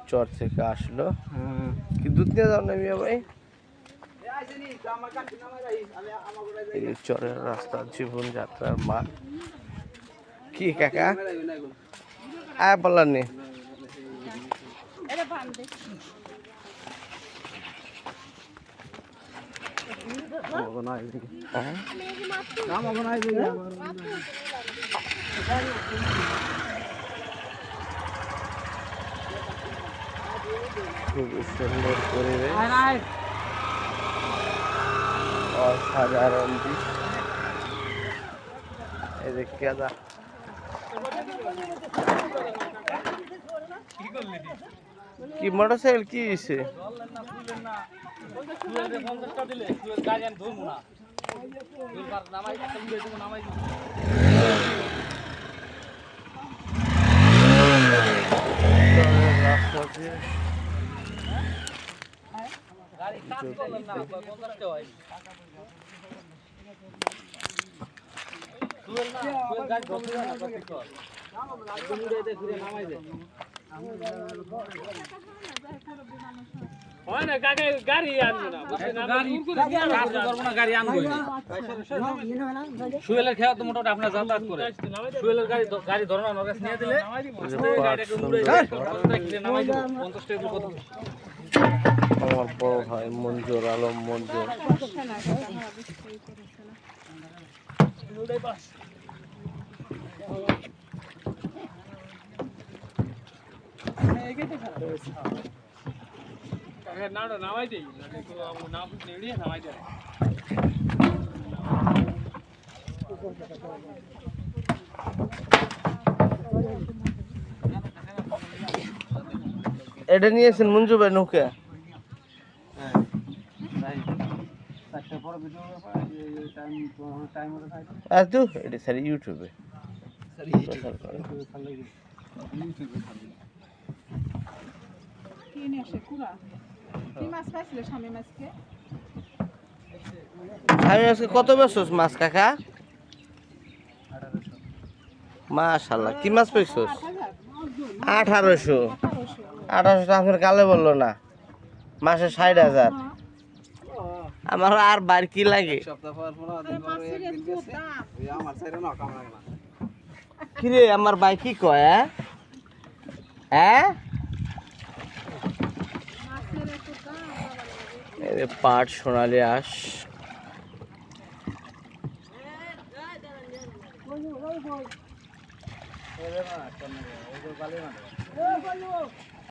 চর থেকে আসলো কি দুধ নিয়ে যাও না মিয়া ভাই এই চরের রাস্তা জীবন যাত্রার মান কি কাকা আয় বললাম নি খুবই সুন্দর পরিবেশ অসাধারণ দৃশ্য এই যে কেদা কি মোটরসাইকেল কি হয়েছে সুয়েলের খেয়া তো মোটামুটি আপনার যাতায়াত করে সুয়েলের গাড়ি ধরো আমার কাছে নিয়ে দিলে আমার বড় ভাই মঞ্জুর আলম মঞ্জুর নামাই দিই নামাই দেয় এটা নিয়েছেন মঞ্জু ভাই নৌকা এটা স্যার ইউটিউবে কত বেচছস মাছ কাকা মাশাআল্লাহ কি মাছ পেয়েছস 1800 আপনার কালে বললো না মাসে 60,000 আমার আর বার কি লাগে কিরে আমার ভাই কি কয় হ্যাঁ পাট সোনালি আঁশ